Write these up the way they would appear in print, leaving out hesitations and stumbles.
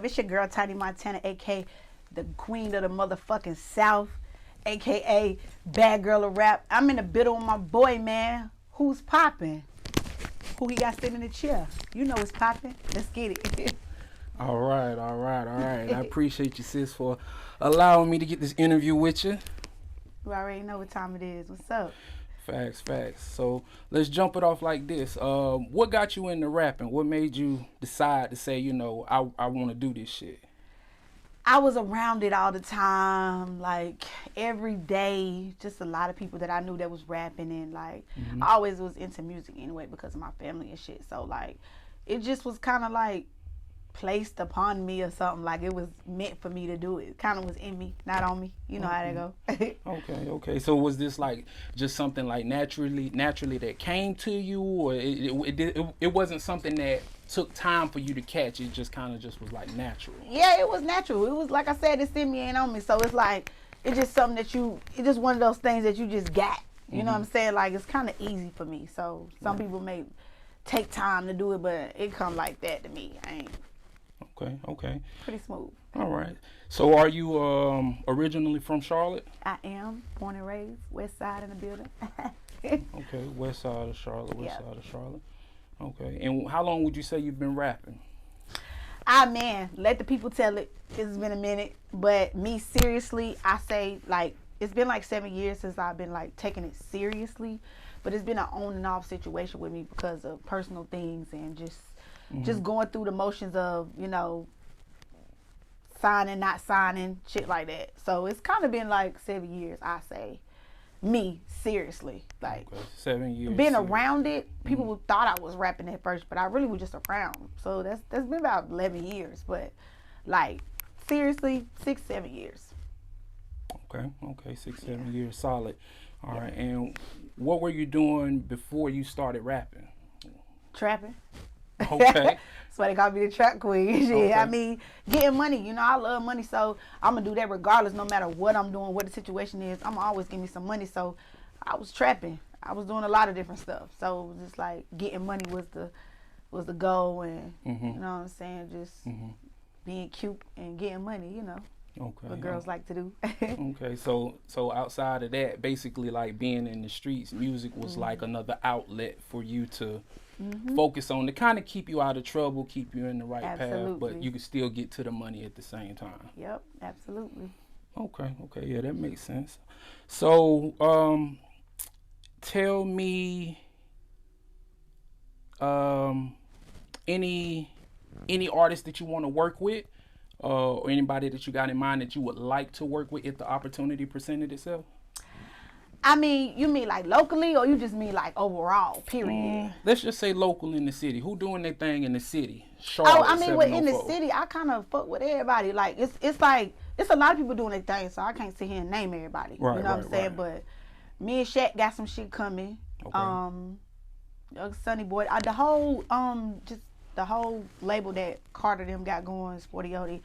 It's your girl Tiny Montana, aka the queen of the motherfucking South, aka bad girl of rap. I'm in the middle with my boy, man. Who's popping? Who he got sitting in the chair? You know it's popping. Let's get it. All right. I appreciate you, sis, for allowing me to get this interview with you. You already know what time it is. What's up? Facts. So let's jump it off like this. What got you into rapping? What made you decide to say, I want to do this shit? I was around it all the time, like every day. Just a lot of people that I knew that was rapping, and like I always was into music anyway because of my family and shit. So like it just was kind of like placed upon me or something, like it was meant for me to do it. It kind of was in me, not on me. You know how that go. Okay. So was this like just something like naturally that came to you, or it wasn't something that took time for you to catch? It just kind of just was like natural. Yeah, it was natural. It was like I said, it's in me, ain't on me. So it's like it's just something that it's just one of those things that you just got. You know what I'm saying? Like it's kind of easy for me. So some people may take time to do it, but it come like that to me. I ain't. Okay. Pretty smooth. All right. So are you originally from Charlotte? I am born and raised, west side in the building. Okay, west side of Charlotte, Okay. And how long would you say you've been rapping? Man, let the people tell it. It's been a minute. But me, seriously, I say like it's been like 7 years since I've been like taking it seriously. But it's been an on and off situation with me because of personal things and just going through the motions of, signing, not signing, shit like that. So it's kind of been like 7 years, I say. Me, seriously. Like 7 years. Being around it, people thought I was rapping at first, but I really was just around. So that's been about 11 years. But like, seriously, 6-7 years. Okay, 6-7 years, solid. All right, and what were you doing before you started rapping? Trapping. Okay. That's why they call me the trap queen. Okay. I mean, getting money. I love money, so I'm gonna do that regardless, no matter what I'm doing, what the situation is. I'm always give me some money. So I was trapping. I was doing a lot of different stuff. So it was just like getting money was the goal, and you know what I'm saying, just being cute and getting money. Okay. What girls like to do. Okay, so outside of that, basically like being in the streets, music was like another outlet for you to focus on, to kind of keep you out of trouble, keep you in the right path, but you can still get to the money at the same time. Yep, absolutely. Okay, yeah, that makes sense. So, tell me, any artists that you want to work with, or anybody that you got in mind that you would like to work with if the opportunity presented itself? I mean, you mean like locally, or you just mean like overall, period? Let's just say local in the city. Who doing their thing in the city? Charlotte, I mean, in the city, I kind of fuck with everybody. Like, it's like, it's a lot of people doing their thing, so I can't sit here and name everybody. Right, you know what I'm saying? But me and Shaq got some shit coming. Okay. Sunny Boy, the whole label that Carter them got going, Sporty Odie,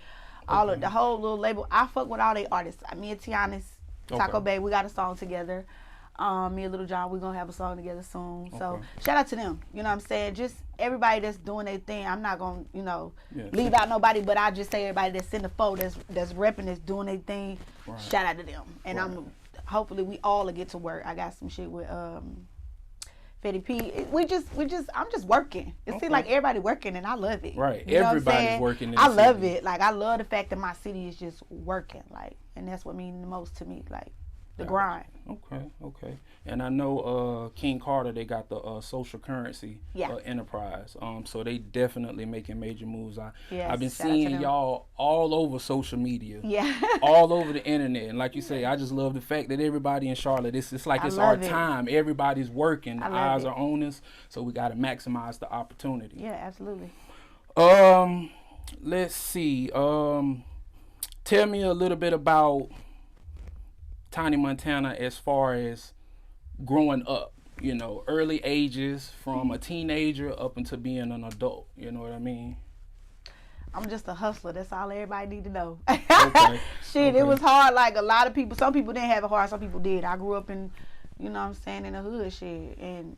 all of the whole little label. I fuck with all they artists. Me and Tiana's Taco Bay, we got a song together. Me and Little John, we're gonna have a song together soon. So shout out to them. You know what I'm saying? Just everybody that's doing their thing. I'm not gonna, leave out nobody, but I just say everybody that's in the fold, that's repping, that's doing their thing. Right. Shout out to them. And hopefully we all will get to work. I got some shit with Fetty P. I'm just working. It seems like everybody working, and I love it. Right. You know Everybody's working. I love it. Like, I love the fact that my city is just working. Like, and that's what means the most to me. Like, the grind. Okay. And I know King Carter, they got the social currency enterprise. So they definitely making major moves. I've been seeing y'all all over social media. Yeah. All over the internet. And like you say, I just love the fact that everybody in Charlotte, it's like it's our time. Everybody's working. The eyes are on us. So we got to maximize the opportunity. Yeah, absolutely. Let's see. Tell me a little bit about Tiny Montana as far as growing up, early ages, from a teenager up into being an adult. You know what I mean? I'm just a hustler. That's all everybody need to know. It was hard. Like, a lot of people, some people didn't have it hard, some people did. I grew up in, in the hood, shit. And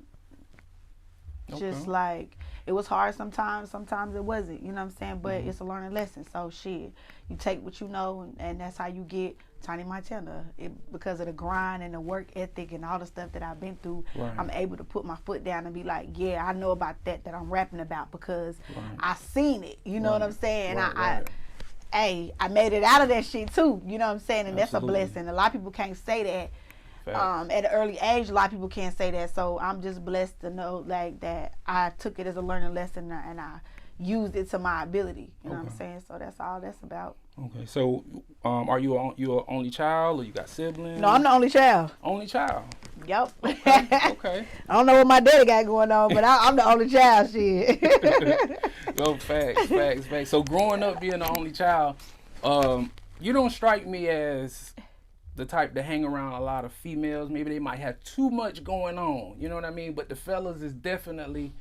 just like, it was hard sometimes it wasn't, you know what I'm saying, but it's a learning lesson. So shit, you take what you know, and that's how you get Tiny Montana. Because of the grind and the work ethic and all the stuff that I've been through, I'm able to put my foot down and be like, yeah, I know about that I'm rapping about, because I seen it, you know what I'm saying. I made it out of that shit too, you know what I'm saying, and that's a blessing. A lot of people can't say that. At an early age, a lot of people can't say that, so I'm just blessed to know like that I took it as a learning lesson and I used it to my ability, you know what I'm saying. So that's all that's about. Okay, so are you an only child, or you got siblings? No, I'm the only child. Only child. Yep. Okay. I don't know what my daddy got going on, but I'm the only child. Shit. Go facts. So growing up being the only child, you don't strike me as the type to hang around a lot of females. Maybe they might have too much going on, you know what I mean? But the fellas is definitely,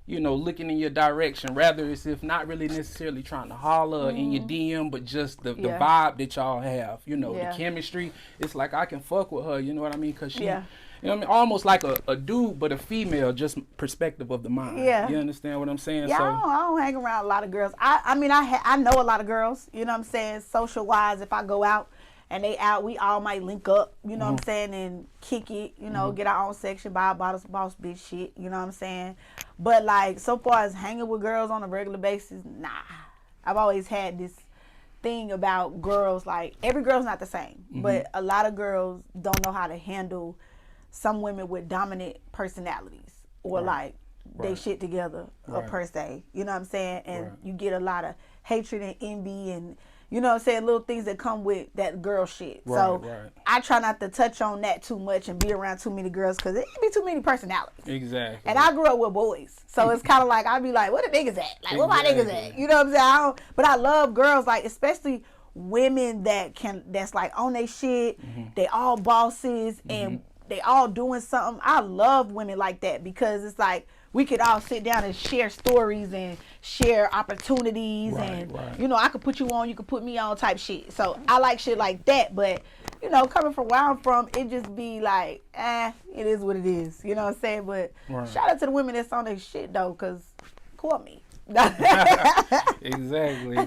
you know, looking in your direction. Rather, it's if not really necessarily trying to holler in your DM, but just the vibe that y'all have, you know, the chemistry. It's like I can fuck with her, you know what I mean? Because she, you know what I mean? Almost like a dude, but a female, just perspective of the mind. Yeah. You understand what I'm saying? Yeah, so, I don't hang around a lot of girls. I mean, I know a lot of girls, you know what I'm saying? Social-wise, if I go out, and they out, we all might link up, you know what I'm saying, and kick it, you know, get our own section, buy a boss bitch shit, you know what I'm saying. But like, so far as hanging with girls on a regular basis, nah. I've always had this thing about girls, like, every girl's not the same, but a lot of girls don't know how to handle some women with dominant personalities, or like they shit together, per se, you know what I'm saying. And you get a lot of hatred and envy and, you know what I'm saying, little things that come with that girl shit. So I try not to touch on that too much and be around too many girls, because it be too many personalities. Exactly. And I grew up with boys, so it's kind of like I'd be like, where the niggas at? Like, where my niggas at? You know what I'm saying? But I love girls, like, especially women that's like on their shit. They all bosses and they all doing something. I love women like that, because it's like we could all sit down and share stories and share opportunities, and you know, I could put you on, you could put me on type shit. So I like shit like that. But you know, coming from where I'm from, it just be like, it is what it is. You know what I'm saying? But shout out to the women that's on their shit though, because call me. Exactly.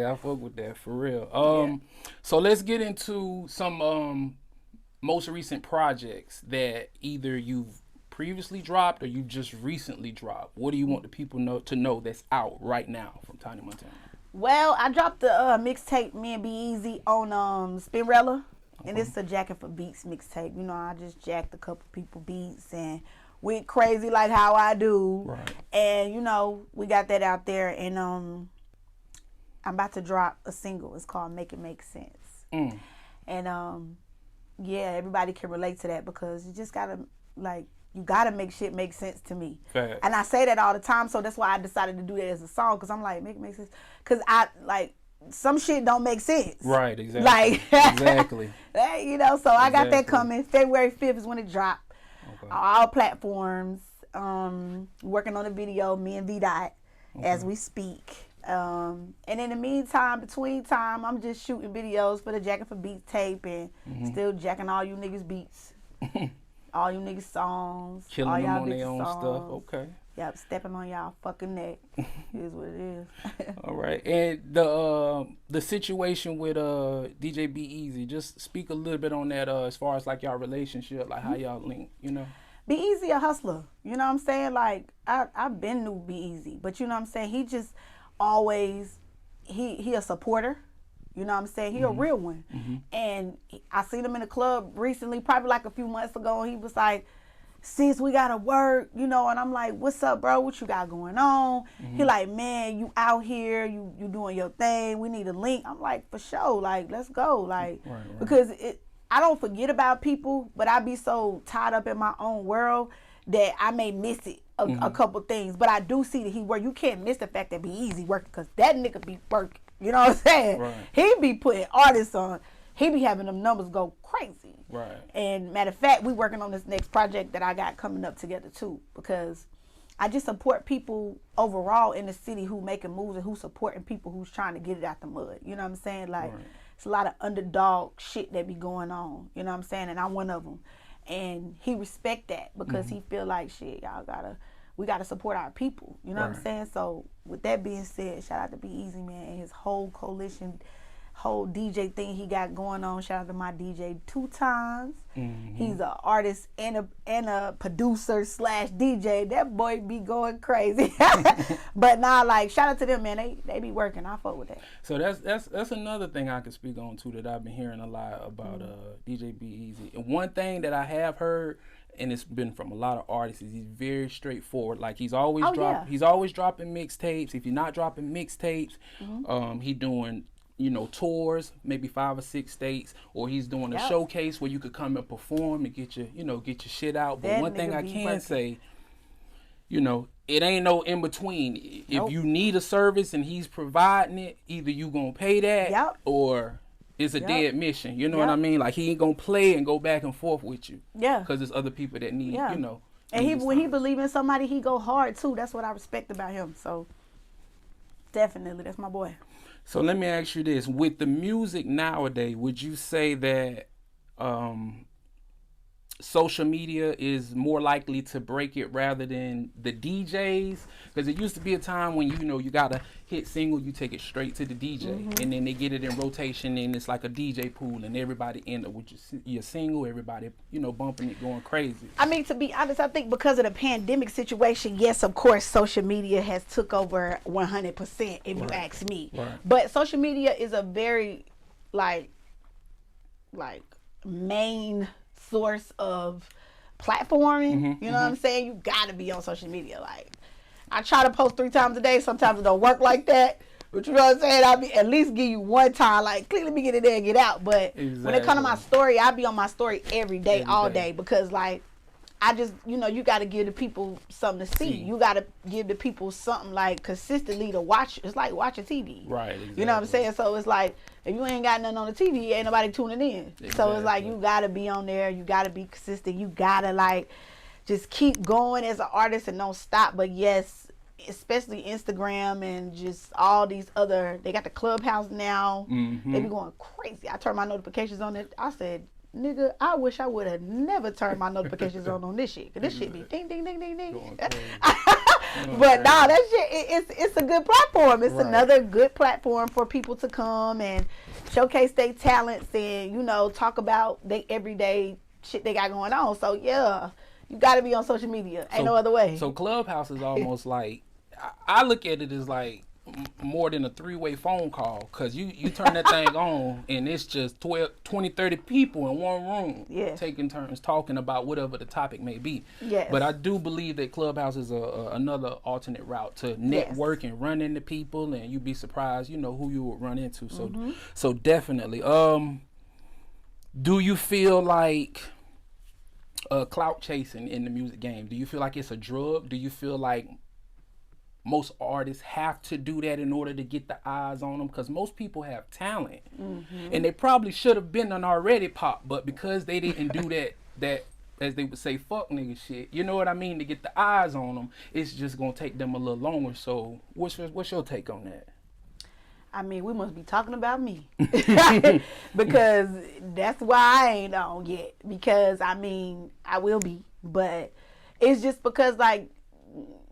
I fuck with that for real. So let's get into some most recent projects that either you've previously dropped or you just recently dropped. What do you want the people to know that's out right now from Tiny Montana? Well, I dropped the mixtape Me and Be Easy on Spinrilla, and it's a Jacking for Beats mixtape. You know, I just jacked a couple people beats and went crazy like how I do. And you know, we got that out there, and I'm about to drop a single. It's called Make It Make Sense. And yeah, everybody can relate to that, because you just gotta, like, you gotta make shit make sense to me. And I say that all the time, so that's why I decided to do that as a song, because I'm like, make it make sense. Because I, like, some shit don't make sense. Right, exactly. Like, exactly. You know, so I got that coming. February 5th is when it dropped. All platforms. Working on a video, me and V-Dot, as we speak. And in the meantime, between time, I'm just shooting videos for the Jacking for Beats tape, and still jacking all you niggas beats. All you niggas songs. Killing all them y'all on their own songs. stuff. Okay. Yep, stepping on y'all fucking neck. Is what it is. All right. And the situation with DJ Be Easy, just speak a little bit on that as far as like y'all relationship, like how y'all link, you know? Be Easy a hustler. You know what I'm saying? Like, I've been knew Be Easy, but you know what I'm saying? He just always, he a supporter. You know what I'm saying? He a real one. And I seen him in the club recently, probably like a few months ago, and he was like, sis, we gotta work, you know, and I'm like, what's up, bro? What you got going on? He like, man, you out here, you doing your thing, we need a link. I'm like, for sure, like, let's go. Like, because I don't forget about people, but I be so tied up in my own world that I may miss it a couple things. But I do see that he work. You can't miss the fact that Be Easy working, because that nigga be working. You know what I'm saying? He be putting artists on. He be having them numbers go crazy. And matter of fact, we working on this next project that I got coming up together too, because I just support people overall in the city who making moves and who supporting people who's trying to get it out the mud. You know what I'm saying? Like, it's a lot of underdog shit that be going on. You know what I'm saying? And I'm one of them. And he respect that, because he feel like, shit, y'all gotta we got to support our people. You know what I'm saying? So with that being said, shout out to Be Easy, man, and his whole coalition, whole DJ thing he got going on. Shout out to my DJ 2 times. He's an artist and a producer / DJ. That boy be going crazy. But nah, like, shout out to them, man. They be working. I fuck with that. So that's another thing I can speak on too, that I've been hearing a lot about DJ Be Easy. And one thing that I have heard, and it's been from a lot of artists, is he's very straightforward. Like, he's always he's always dropping mixtapes. If you're not dropping mixtapes, he doing, you know, tours, maybe 5 or 6 states, or he's doing a showcase where you could come and perform and get your shit out. But one thing I can say, you know, it ain't no in between. If you need a service and he's providing it, either you gonna pay that or it's a dead mission. You know what I mean? Like, he ain't gonna play and go back and forth with you. Yeah. Because there's other people that need, you know. And when he believe in somebody, he go hard too. That's what I respect about him. So definitely, that's my boy. So let me ask you this. With the music nowadays, would you say that social media is more likely to break it rather than the DJs? Because it used to be a time when, you know, you got a hit single, you take it straight to the DJ, and then they get it in rotation, and it's like a DJ pool, and everybody end up with your single, everybody, you know, bumping it, going crazy. I mean, to be honest, I think because of the pandemic situation, yes, of course, social media has took over 100%, if you ask me. But social media is a very, like main source of platforming. You know what I'm saying? You gotta be on social media. Like, I try to post 3 times a day. Sometimes it don't work like that, but you know what I'm saying? I'll be at least give you one time, like, click, let me get in there and get out. But when it comes to my story, I be on my story every day, all day, because, like, I just, you know, you got to give the people something to see. You got to give the people something, like, consistently to watch. It's like watching TV. Right, exactly. You know what I'm saying? So it's like, if you ain't got nothing on the TV, ain't nobody tuning in. Exactly. So it's like, you got to be on there. You got to be consistent. You got to, like, just keep going as an artist and don't stop. But yes, especially Instagram and just all these other, they got the Clubhouse now. They be going crazy. I turn my notifications on it. I said, nigga, I wish I would have never turned my notifications on this shit. Cause this shit be ding, ding, ding, ding, ding. But nah, that shit, it's a good platform. It's another good platform for people to come and showcase their talents and, you know, talk about their everyday shit they got going on. So yeah, you got to be on social media. Ain't no other way. So Clubhouse is almost like, I look at it as like more than a 3-way phone call, because you turn that thing on and it's just 20, 30 people in one room taking turns talking about whatever the topic may be. But I do believe that Clubhouse is another alternate route to network and run into people, and you'd be surprised, you know, who you would run into. So so definitely. Do you feel like clout chasing in the music game, do you feel like it's a drug? Do you feel like most artists have to do that in order to get the eyes on them? Because most people have talent, and they probably should have been done already pop, but because they didn't do that as they would say, fuck nigga shit, you know what I mean, to get the eyes on them, it's just gonna take them a little longer. So what's your take on that? I mean, we must be talking about me because that's why I ain't on yet, because I mean, I will be, but it's just because, like,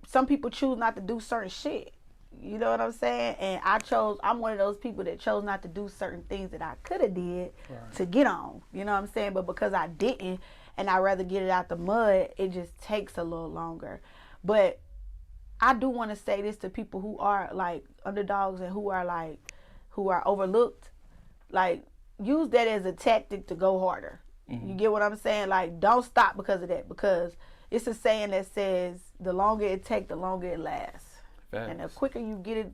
some people choose not to do certain shit. You know what I'm saying? And I'm one of those people that chose not to do certain things that I could have did to get on. You know what I'm saying? But because I didn't, and I'd rather get it out the mud, it just takes a little longer. But I do want to say this to people who are, like, underdogs and who are overlooked. Like, use that as a tactic to go harder. You get what I'm saying? Like, don't stop because of that, because it's a saying that says, the longer it takes, the longer it lasts. Facts. And the quicker you get it,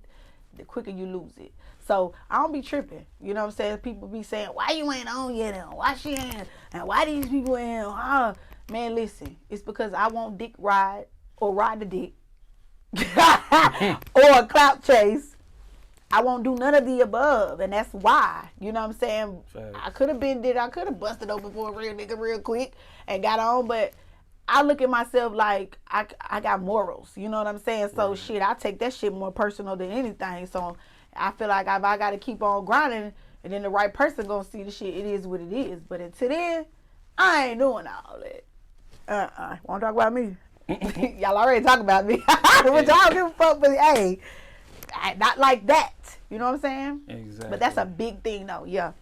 the quicker you lose it. So I don't be tripping. You know what I'm saying? People be saying, why you ain't on yet? And why she ain't? And why these people ain't? Man, listen. It's because I won't dick ride or ride the dick or a clout chase. I won't do none of the above, and that's why. You know what I'm saying? Facts. I could have busted open for a real nigga real quick and got on, but I look at myself like I got morals. You know what I'm saying? So shit, I take that shit more personal than anything. So I feel like if I got to keep on grinding, and then the right person gonna see the shit, it is what it is. But until then, I ain't doing all that. Wanna talk about me? Y'all already talk about me. But y'all give a fuck, but hey, not like that. You know what I'm saying? Exactly. But that's a big thing, though. Yeah.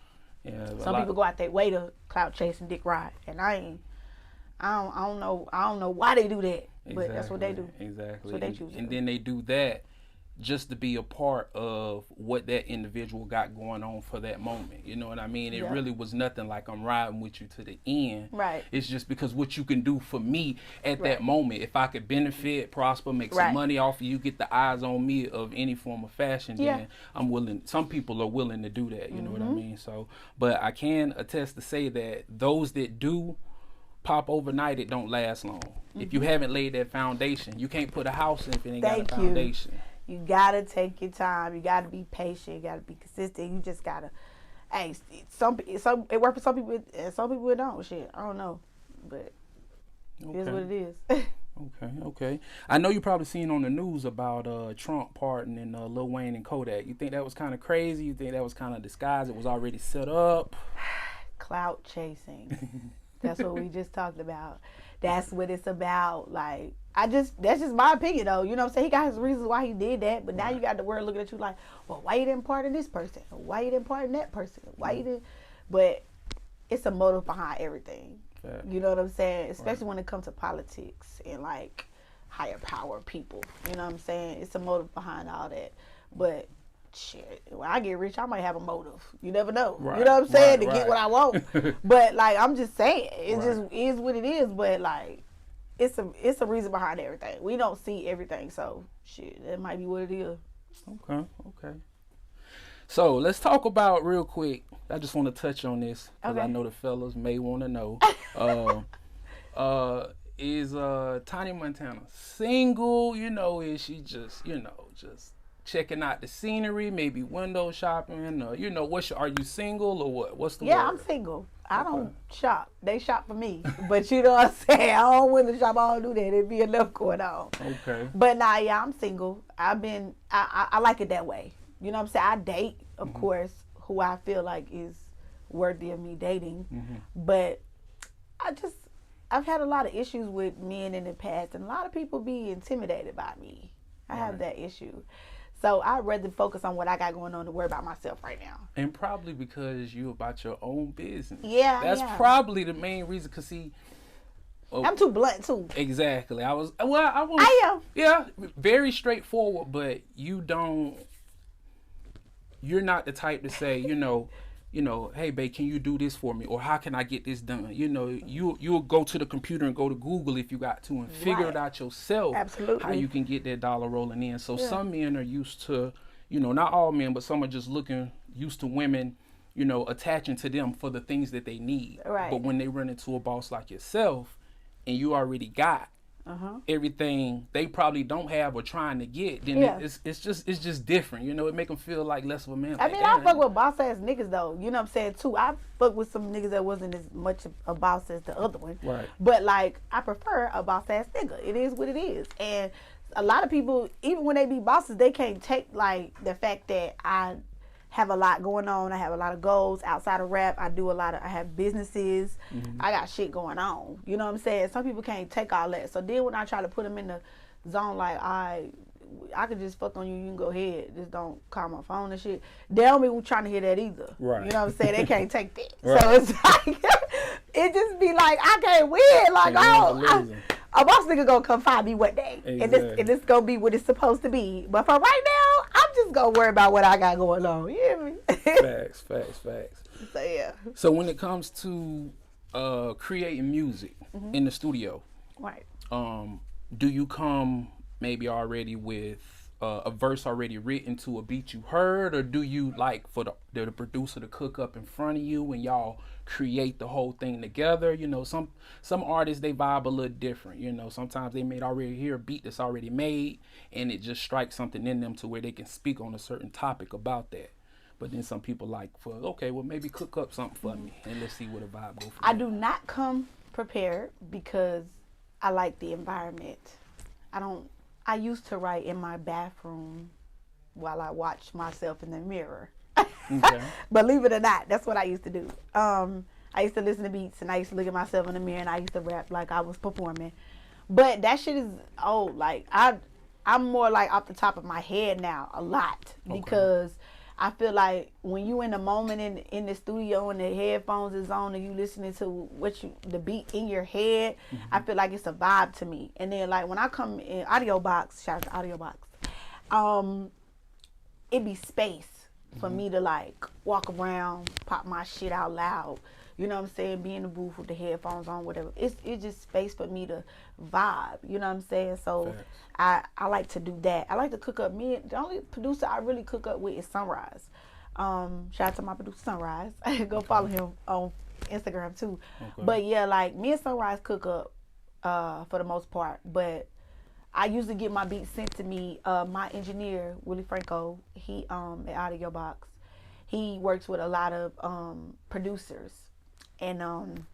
Yeah. Some people go out their way to clout chase and dick ride, and I don't know why they do that. But that's what they do. Exactly. That's what they choose. And then they do that just to be a part of what that individual got going on for that moment. You know what I mean? It really was nothing like I'm riding with you to the end. Right. It's just because what you can do for me at that moment. If I could benefit, prosper, make some money off of you, get the eyes on me of any form of fashion, then I'm willing. Some people are willing to do that. You know what I mean? So, but I can attest to say that those that do pop overnight, it don't last long. If you haven't laid that foundation, you can't put a house in if it ain't got a foundation. You gotta take your time. You gotta be patient. You gotta be consistent. You just gotta. Hey, some it works for some people, and some people it don't. Shit, I don't know, but it is what it is. Okay. I know you probably seen on the news about Trump pardoning Lil Wayne and Kodak. You think that was kind of crazy? You think that was kind of disguised? It was already set up. Clout chasing. That's what we just talked about. That's what it's about. Like, that's just my opinion, though. You know what I'm saying? He got his reasons why he did that, but now you got the world looking at you like, well, why you didn't pardon this person? Why you didn't pardon that person? Why you didn't? But it's a motive behind everything. Fair. You know what I'm saying? Especially when it comes to politics and, like, higher power people. You know what I'm saying? It's a motive behind all that. But shit, when I get rich, I might have a motive. You never know. Right. You know what I'm saying? To get what I want. But like, I'm just saying, it just is what it is. But like, it's a reason behind everything. We don't see everything, so shit, that might be what it is. Okay. So let's talk about real quick. I just want to touch on this because I know the fellas may want to know. Is Tiny Montana single? You know, is she just checking out the scenery, maybe window shopping, or are you single or what? What's the word? I'm single. I don't shop. They shop for me. But you know what I'm saying? I don't window shop. I don't do that. It'd be enough going on. Okay. But I'm single. I like it that way. You know what I'm saying? I date, of course, who I feel like is worthy of me dating. But I've had a lot of issues with men in the past, and a lot of people be intimidated by me. I have that issue. So I'd rather focus on what I got going on to worry about myself right now. And probably because you about your own business. Yeah. That's probably the main reason. Cause see, I'm too blunt too. Exactly. I am. Yeah, very straightforward. But you're not the type to say, hey, babe, can you do this for me? Or how can I get this done? You'll go to the computer and go to Google if you got to and figure it out yourself. Absolutely. How you can get that dollar rolling in. So some men are used to, not all men, but some are just used to women, attaching to them for the things that they need. Right. But when they run into a boss like yourself and you already got everything they probably don't have or trying to get, then it's just different. It make them feel like less of a man. I fuck with boss ass niggas though. You know what I'm saying too. I fuck with some niggas that wasn't as much a boss as the other one. Right. But like, I prefer a boss ass nigga. It is what it is. And a lot of people, even when they be bosses, they can't take like the fact that I have a lot going on. I have a lot of goals outside of rap. I have businesses. I got shit going on. You know what I'm saying? Some people can't take all that. So then when I try to put them in the zone like, I could just fuck on you, you can go ahead. Just don't call my phone and shit. They don't be trying to hear that either. Right. You know what I'm saying? They can't take that. Right. So it's like, it just be like, I can't win. Like, a boss nigga gonna come find me one day. Exactly. And this gonna be what it's supposed to be. But for right now, I'm just gonna worry about what I got going on. You hear me? Facts. So yeah. So when it comes to creating music in the studio, right? Do you come maybe already with a verse already written to a beat you heard, or do you like for the producer to cook up in front of you and y'all create the whole thing together? Some artists, they vibe a little different. Sometimes they may already hear a beat that's already made and it just strikes something in them to where they can speak on a certain topic about that. But then some people maybe cook up something for me and let's see where the vibe goes. I do not come prepared because I like the environment. I used to write in my bathroom while I watch myself in the mirror. Okay. Believe it or not, that's what I used to do. I used to listen to beats and I used to look at myself in the mirror and I used to rap like I was performing. But that shit is old. Like I'm more like off the top of my head now a lot because I feel like when you in the moment in the studio and the headphones is on and you listening to the beat in your head, I feel like it's a vibe to me. And then like when I come in Audio Box, shout out to Audio Box, it be space for me to like walk around, pop my shit out loud. You know what I'm saying? Be in the booth with the headphones on, whatever. It's just space for me to vibe. You know what I'm saying? So I like to do that. I like to cook up. The only producer I really cook up with is Sunrise. Shout out to my producer Sunrise. Go follow him on Instagram too. But yeah, like me and Sunrise cook up for the most part. But I usually get my beats sent to me. My engineer, Willie Franco, he at Audio Box, he works with a lot of producers. And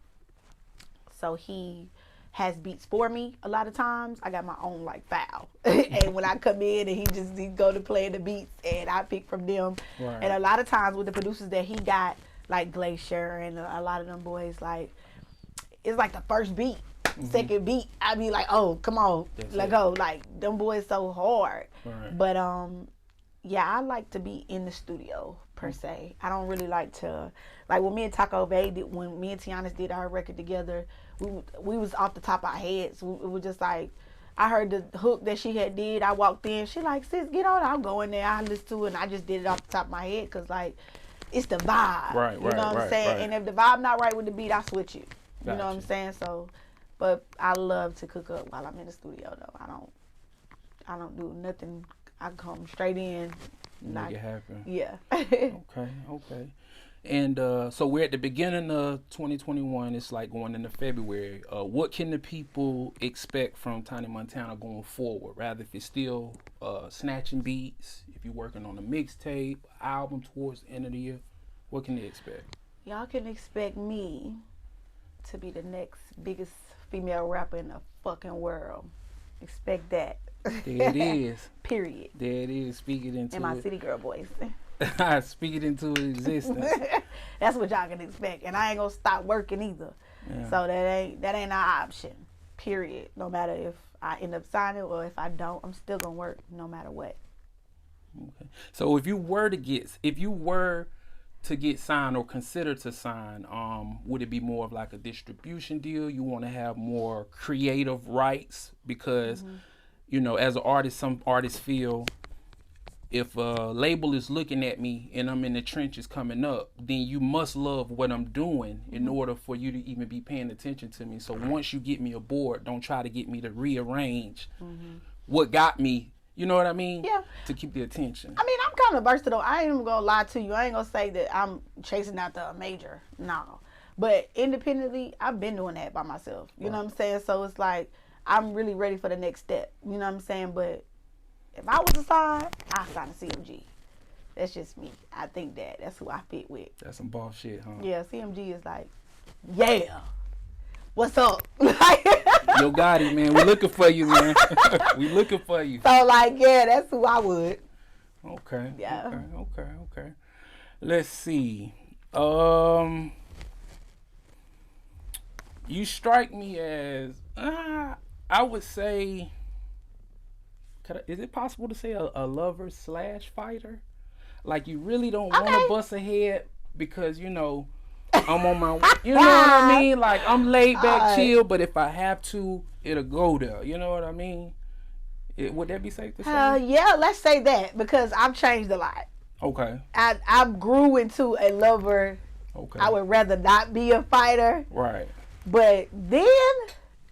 so he has beats for me a lot of times. I got my own like file. And when I come in and he go to play the beats and I pick from them. Right. And a lot of times with the producers that he got, like Glacier and a lot of them boys, like it's like the first beat. Second beat, I be like, oh, come on, let go. Like them boys so hard. Right. But yeah, I like to be in the studio per se. I don't really like to, like when me and Taco Bay did, when me and Tiana did our record together, we was off the top of our heads. It was just like, I heard the hook that she had did. I walked in, she like, sis, get on. I'm going there. I listened to it and I just did it off the top of my head because like, it's the vibe. Right, you know what I'm saying? Right. And if the vibe not right with the beat, I switch it. You know what I'm saying? So, but I love to cook up while I'm in the studio though. I don't do nothing. I come straight in. Make it happen. Yeah. Okay. And so we're at the beginning of 2021. It's like going into February. What can the people expect from Tiny Montana going forward? Rather if it's still snatching beats, if you're working on a mixtape, album towards the end of the year, what can they expect? Y'all can expect me to be the next biggest female rapper in the fucking world. Expect that. There it is. Period. There it is. Speak it into in my city girl voice. Speak it into existence. That's what y'all can expect. And I ain't gonna stop working either. Yeah. So that ain't our option. Period. No matter if I end up signing or if I don't, I'm still gonna work no matter what. Okay. So if you were to get signed or consider to sign, would it be more of like a distribution deal? You want to have more creative rights because, you know, as an artist, some artists feel if a label is looking at me and I'm in the trenches coming up, then you must love what I'm doing in order for you to even be paying attention to me. So once you get me aboard, don't try to get me to rearrange what got me. You know what I mean? Yeah. To keep the attention. I mean, I'm kind of versatile. I ain't even gonna lie to you. I ain't gonna say that I'm chasing after a major. No. But independently, I've been doing that by myself. You know what I'm saying? So it's like, I'm really ready for the next step. You know what I'm saying? But if I was to sign, I'd sign a CMG. That's just me. I think that's who I fit with. That's some boss shit, huh? Yeah, CMG is like, yeah. What's up? Yo, Gotti, man. We looking for you, man. We looking for you. So, like, yeah, that's who I would. Okay. Yeah. Okay. Let's see. You strike me as, I would say, is it possible to say a lover / fighter? Like, you really don't want to bust a head because, you know, I'm on my, you know what I mean? Like, I'm laid back, chill, but if I have to, it'll go there. You know what I mean? Would that be safe to say? Yeah, let's say that because I've changed a lot. Okay. I grew into a lover. Okay. I would rather not be a fighter. Right. But then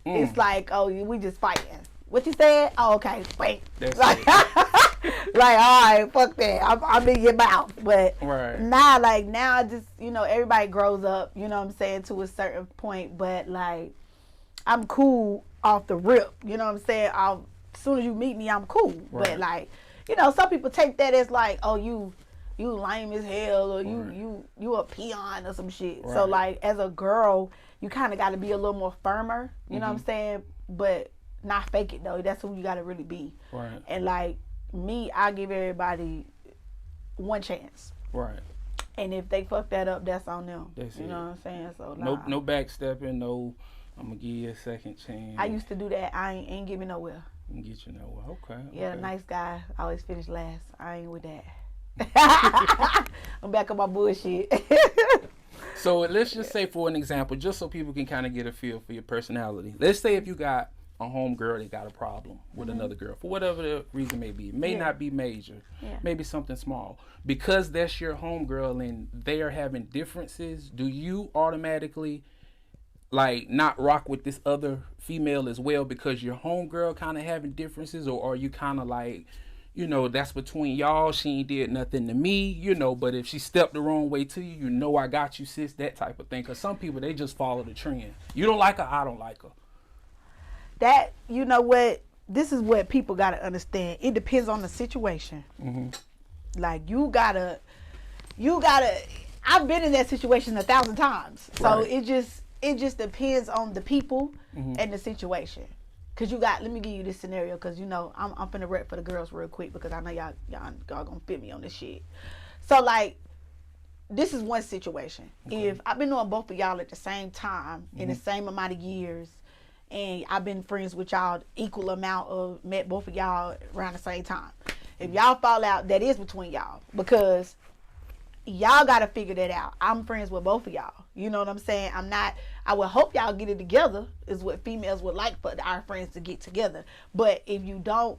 it's like, oh, we just fighting. What you said? Oh, okay, wait. That's like, like, all right, fuck that. I'm in your mouth. But now I just, you know, everybody grows up, you know what I'm saying, to a certain point. But, like, I'm cool off the rip. You know what I'm saying? As soon as you meet me, I'm cool. Right. But, like, you know, some people take that as, like, oh, you lame as hell or you a peon or some shit. Right. So, like, as a girl, you kind of got to be a little more firmer. You know what I'm saying? But not fake it though. That's who you gotta really be. Right. And like me, I give everybody one chance. Right. And if they fuck that up, that's on them. You know what I'm saying? So no backstepping, no I'm gonna give you a second chance. I used to do that. I ain't get me nowhere. Get you nowhere. Okay. Yeah, nice guy. I always finish last. I ain't with that. I'm back on my bullshit. So let's just say, for an example, just so people can kind of get a feel for your personality. Let's say if you got a homegirl that got a problem with another girl, for whatever the reason may be. It may not be major. Yeah. Maybe something small. Because that's your homegirl and they are having differences, do you automatically like not rock with this other female as well because your homegirl kind of having differences? Or are you kind of like, you know, that's between y'all, she ain't did nothing to me, you know, but if she stepped the wrong way to you, you know I got you, sis, that type of thing? Because some people, they just follow the trend. You don't like her, I don't like her. That, you know what, this is what people got to understand. It depends on the situation. Mm-hmm. Like, you gotta, I've been in that situation 1,000 times. So right. It just depends on the people and the situation. Cause let me give you this scenario, cause you know I'm finna rep for the girls real quick because I know y'all gonna fit me on this shit. So like, this is one situation. Okay. If I've been knowing both of y'all at the same time in the same amount of years, and I've been friends with y'all equal amount of met both of y'all around the same time. If y'all fall out, that is between y'all, because y'all gotta figure that out. I'm friends with both of y'all. You know what I'm saying? I would hope y'all get it together, is what females would like for our friends to get together. But if you don't,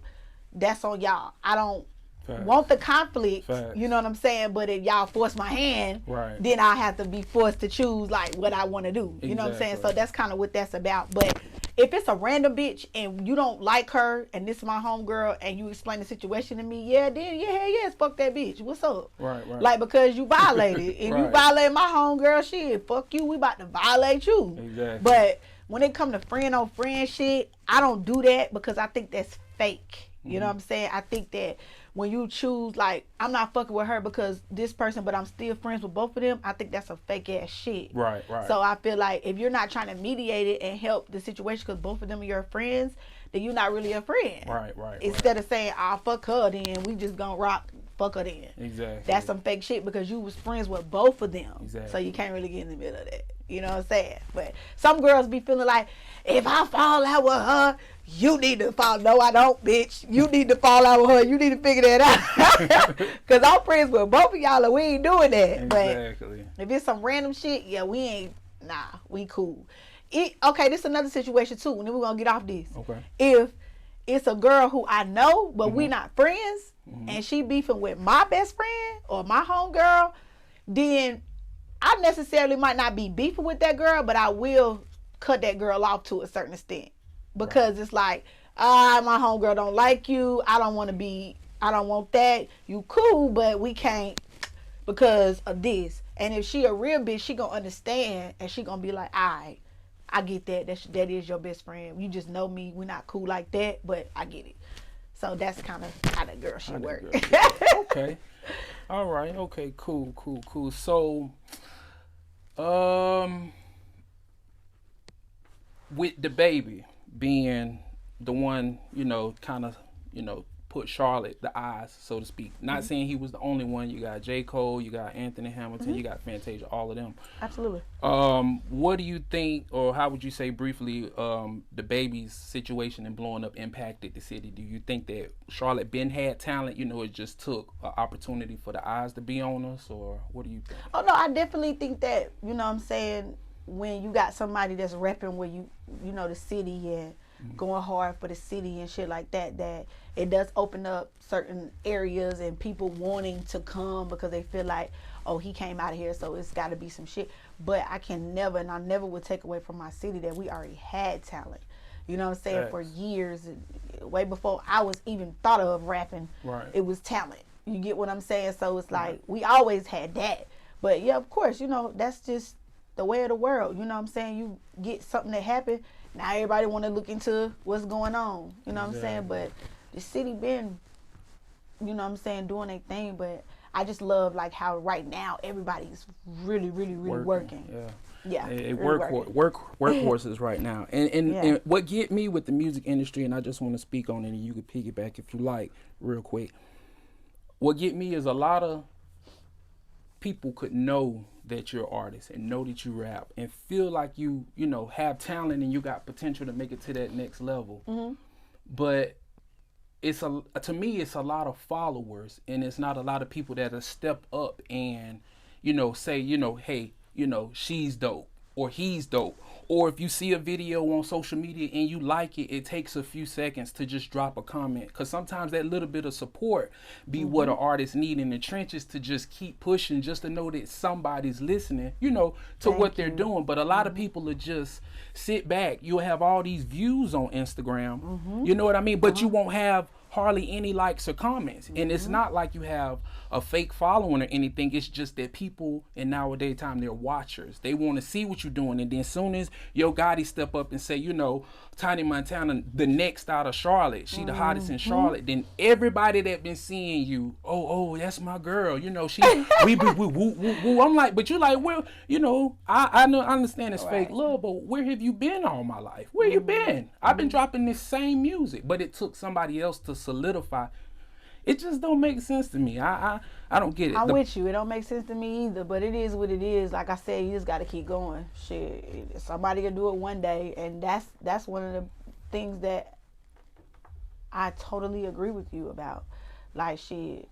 that's on y'all. I don't want the conflict. You know what I'm saying? But if y'all force my hand, then I have to be forced to choose like what I want to do. You know what I'm saying? So that's kind of what that's about. But if it's a random bitch and you don't like her and this is my homegirl and you explain the situation to me, yes, fuck that bitch. What's up? Right. Like, because you violated. If you violate my homegirl, shit, fuck you. We about to violate you. Exactly. But when it come to friend on friend shit, I don't do that because I think that's fake. You know what I'm saying? I think that when you choose, like, I'm not fucking with her because this person, but I'm still friends with both of them, I think that's a fake ass shit. Right. So I feel like if you're not trying to mediate it and help the situation because both of them are your friends, then you're not really a friend. Right. Instead of saying, I'll fuck her, then we just gonna rock, fuck her then. Exactly. That's some fake shit because you was friends with both of them. Exactly. So you can't really get in the middle of that. You know what I'm saying? But some girls be feeling like, if I fall out with her, you need to fall. No, I don't, bitch. You need to fall out with her. You need to figure that out. Because I'm friends with both of y'all and we ain't doing that. Exactly. But if it's some random shit, yeah, we cool. Okay, this is another situation too, and then we're going to get off this. Okay. If it's a girl who I know, but we not friends, and she beefing with my best friend or my homegirl, then I necessarily might not be beefing with that girl, but I will cut that girl off to a certain extent. Because it's like, my homegirl don't like you. I don't want that. You cool, but we can't because of this. And if she a real bitch, she gonna understand and she gonna be like, alright, I get that. That is your best friend. You just know me. We're not cool like that, but I get it. So that's kind of how that girl should work. Okay. All right. Okay. Cool. So, with the baby being the one, you know, kind of, you know, put Charlotte the eyes, so to speak. Not saying he was the only one. You got J. Cole, you got Anthony Hamilton, you got Fantasia, all of them. Absolutely. What do you think, or how would you say briefly, the baby's situation and blowing up impacted the city? Do you think that Charlotte been had talent, you know, it just took an opportunity for the eyes to be on us, or what do you think? Oh, no, I definitely think that, you know what I'm saying, when you got somebody that's repping where you know, the city and going hard for the city and shit like that, that it does open up certain areas and people wanting to come because they feel like, oh, he came out of here, so it's got to be some shit. But I never would take away from my city that we already had talent. You know what I'm saying? Yes. For years, way before I was even thought of rapping, it was talent. You get what I'm saying? So it's like, we always had that. But yeah, of course, you know, that's just the way of the world. You know what I'm saying? You get something that happened, now everybody want to look into what's going on. You know what I'm saying? But the city been, you know what I'm saying, doing their thing. But I just love like how right now everybody's really working. Yeah. Workhorses right now. And what get me with the music industry, and I just want to speak on it, and you can piggyback if you like real quick. What get me is a lot of people could know that you're an artist and know that you rap and feel like you know, have talent and you got potential to make it to that next level. Mm-hmm. But to me, it's a lot of followers, and it's not a lot of people that step up and, you know, say, you know, hey, you know, she's dope or he's dope. Or if you see a video on social media and you like it, it takes a few seconds to just drop a comment. Because sometimes that little bit of support be mm-hmm. what an artist need in the trenches to just keep pushing, just to know that somebody's listening, you know, to what they're doing. But a lot mm-hmm. of people will just sit back. You'll have all these views on Instagram, mm-hmm. you know what I mean? But mm-hmm. you won't have hardly any likes or comments. Mm-hmm. And it's not like you have a fake following or anything. It's just that people in nowadays time, they're watchers. They want to see what you're doing. And then as soon as Yo Gotti step up and say, you know, Tiny Montana, the next out of Charlotte, she the hottest in Charlotte, then everybody that been seeing you, oh, that's my girl, you know, she, we woo, woo, woo. I'm like, but you're like, well, you know, I understand it's fake love, but where have you been all my life? Where you been? I've been dropping this same music, but it took somebody else to solidify. It just don't make sense to me. I don't get it. I'm with you. It don't make sense to me either, but it is what it is. Like I said, you just got to keep going. Shit, somebody can do it one day, and that's one of the things that I totally agree with you about. Like, shit,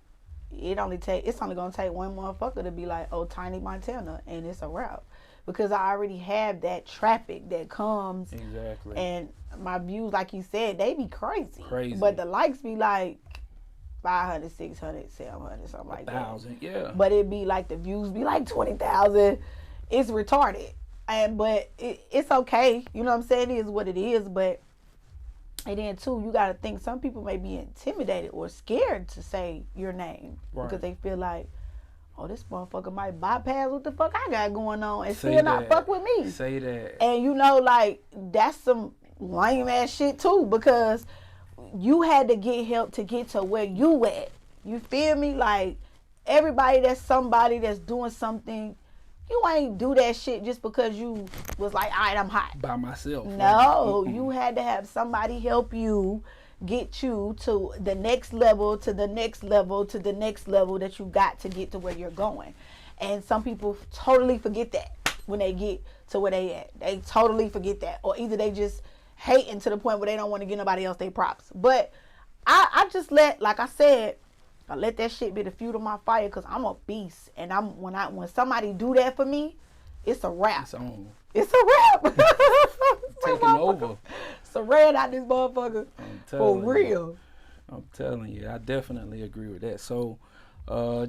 it's only gonna take one motherfucker to be like, oh, Tiny Montana, and it's a wrap. Because I already have that traffic that comes. Exactly. And my views, like you said, they be crazy. But the likes be like 500, 600, 700, something like 1,000, yeah. But it be like the views be like 20,000. It's retarded. But it's okay. You know what I'm saying? It is what it is. But and then too, you got to think some people may be intimidated or scared to say your name because they feel like, oh, this motherfucker might bypass what the fuck I got going on and still not fuck with me. Say that. And you know, like, that's some lame ass shit too, because you had to get help to get to where you at. You feel me? Like, everybody that's somebody that's doing something, you ain't do that shit just because you was like, all right, I'm hot. By myself. No, you had to have somebody help you get you to the next level, to the next level, to the next level that you got to get to where you're going. And some people totally forget that when they get to where they at. They totally forget that. Or either they just hating to the point where they don't want to give nobody else their props. But I just like I said, I let that shit be the fuel to my fire, because I'm a beast. And when somebody do that for me, it's a wrap. It's on. It's a wrap. Taking over. It's a ran out this motherfucker. For real. I'm telling you, I definitely agree with that. So,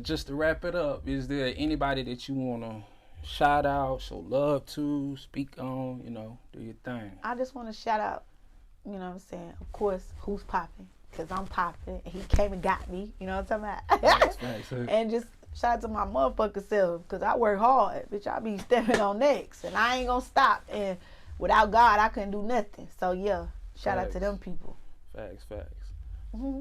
just to wrap it up, is there anybody that you want to shout out, show love to, speak on, you know, do your thing? I just want to shout out, you know what I'm saying, of course, who's popping, because I'm popping, and he came and got me, you know what I'm talking about? Nice. And just shout out to my motherfucking self, because I work hard, bitch. I be stepping on necks, and I ain't gonna stop, and without God, I couldn't do nothing. So, yeah, shout out to them people. Facts. Mm-hmm.